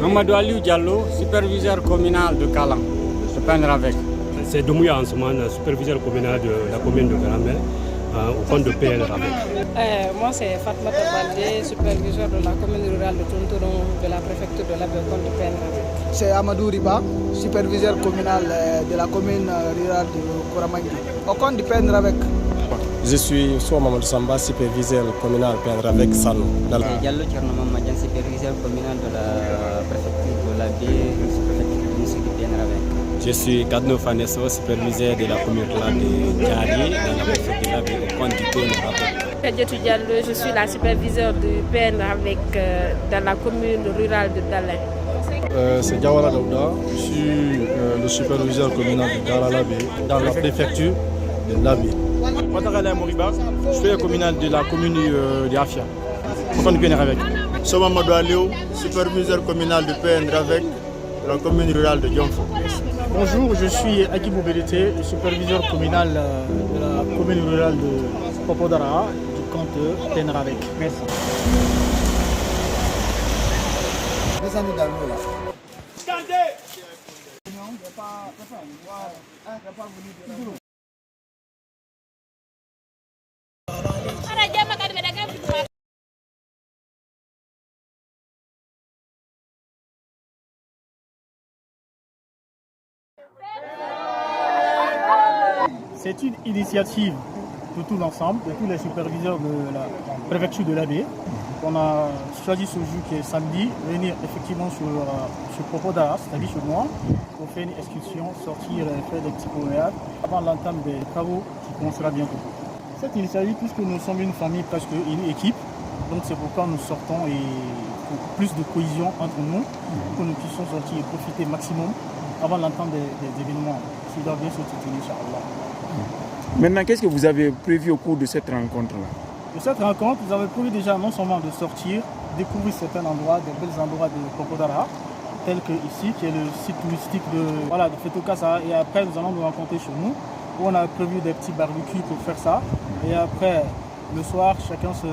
Mamadou Aliou Diallo, superviseur communal de Kalan, de Pendravec. C'est Doumouya Ansoumane, superviseur communal de la commune de Garamel, au compte de Pendravec. Moi, c'est Fatma Baldé, superviseur de la commune rurale de Tontouron, de la préfecture de l'Abbé au compte de Pendravec. C'est Amadou Riba, superviseur communal de la commune rurale de Kouramangui, au compte de Pendravec. Je suis Soua Mamadou Samba, superviseur communal Pendravec Sanou. C'est Diallo Tchernoman Madian, superviseur communal de la préfecture de l'Abbé, sous-préfecture de Pendravec. Je suis Kadno Fanesso, superviseur de la commune rurale de Diari, dans la préfecture de l'Abbé, au compte du Pendravec. Diallo, je suis la superviseure du Pendravec dans la commune rurale de Dalin. C'est Diawara Daouda, je suis le superviseur communal de Daralabé dans la préfecture de l'Abbé. Ouattara Moriba, je suis le communal de la commune de Afia, au compte du Pendravec. Souma Mamadou Aliou, superviseur communal de Pendravec, de la commune rurale de Dionfo. Bonjour, je suis Akibou Bélété, superviseur communal de la commune rurale de Popodara, du compte Pendravec. Merci. C'est une initiative de tout l'ensemble, de tous les superviseurs de la préfecture de l'Abbé. On a choisi ce jour qui est samedi, venir effectivement sur Popodara, c'est-à-dire chez moi, pour faire une excursion, sortir, faire des petits promenades avant l'entame des travaux qui commencera bientôt. Cette initiative, puisque nous sommes une famille, presque une équipe, donc c'est pourquoi nous sortons et pour plus de cohésion entre nous, pour que nous puissions sortir et profiter maximum avant l'entame des événements qui doivent bien se tenir, Inch'Allah. Maintenant, qu'est-ce que vous avez prévu au cours de cette rencontre-là? De cette rencontre, vous avez prévu déjà non seulement de sortir, découvrir certains endroits, des bels endroits de Popodara, tels que ici, qui est le site touristique de Fetokasa, et après nous allons nous rencontrer chez nous, où on a prévu des petits barbecues pour faire ça, et après, le soir, chacun se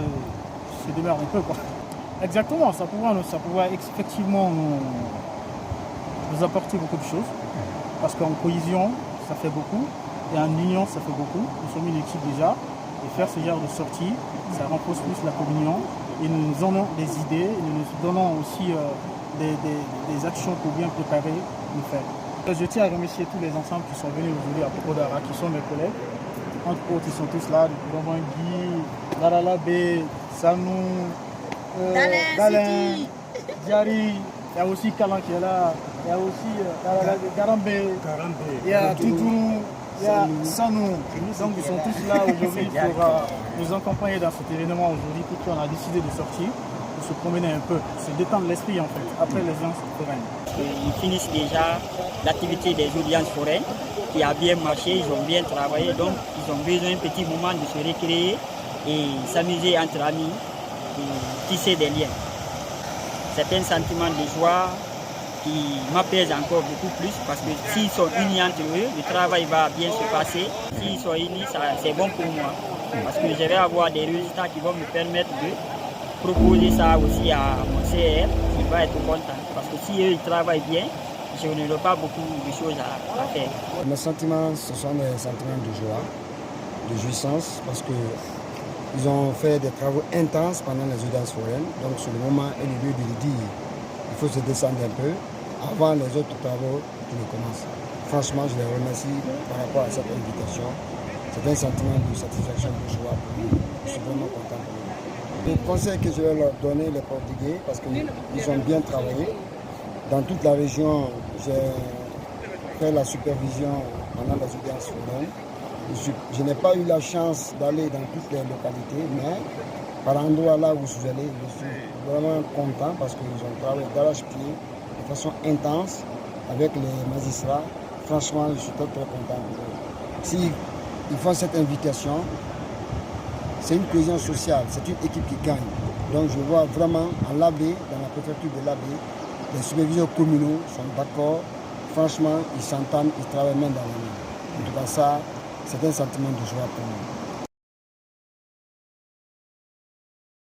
démerde un peu, quoi. Exactement, ça pourra effectivement nous apporter beaucoup de choses, parce qu'en cohésion, ça fait beaucoup, et en union, ça fait beaucoup. Nous sommes une équipe déjà, et faire ce genre de sortie, ça renforce plus la communion, et nous nous donnons des idées, et nous nous donnons aussi des actions pour bien préparer le faire. Je tiens à remercier tous les ensembles qui sont venus aujourd'hui à Popodara, qui sont mes collègues. Entre autres, ils sont tous là, Guy, Daralabé, Sanou, Dalin, Diari, il y a aussi Kalan qui est là, il y a aussi Garambé, il y a Toutourou, il y a Sanou. Donc ils sont tous là aujourd'hui pour nous accompagner dans cet événement aujourd'hui, pour qu'on a décidé de sortir, de se promener un peu, se détendre l'esprit en fait, après les séances foraines. Ils finissent déjà l'activité des audiences foraines qui a bien marché, ils ont bien travaillé, donc ils ont besoin d'un petit moment de se récréer et s'amuser entre amis et tisser des liens. C'est un sentiment de joie qui m'apaise encore beaucoup plus parce que s'ils sont unis entre eux, le travail va bien se passer. S'ils sont unis, c'est bon pour moi parce que je vais avoir des résultats qui vont me permettre de proposer ça aussi à mon CR qui va être content parce que si eux ils travaillent bien, je n'aurai pas beaucoup de choses à faire. Mes sentiments, ce sont des sentiments de joie, de jouissance parce qu'ils ont fait des travaux intenses pendant les audiences foraines. Donc c'est le moment et le lieu de le dire. Il faut se descendre un peu avant les autres travaux qui ne commencent. Franchement, je les remercie par rapport à cette invitation. C'est un sentiment de satisfaction, de joie pour nous. Je suis vraiment content pour nous. Les conseils que je vais leur donner, les Portugais, parce qu'ils ont bien travaillé. Dans toute la région, j'ai fait la supervision pendant les audiences foraines. Je n'ai pas eu la chance d'aller dans toutes les localités, mais par endroit là où je suis allé, je suis vraiment content parce qu'ils ont travaillé d'arrache-pied de façon intense avec les magistrats. Franchement, je suis très content. S'ils font cette invitation, c'est une cohésion sociale, c'est une équipe qui gagne. Donc je vois vraiment à l'Abbé, dans la préfecture de l'Abbé, les superviseurs communaux sont d'accord. Franchement, ils s'entendent, ils travaillent main dans la main. En tout cas, ça, c'est un sentiment de joie pour nous.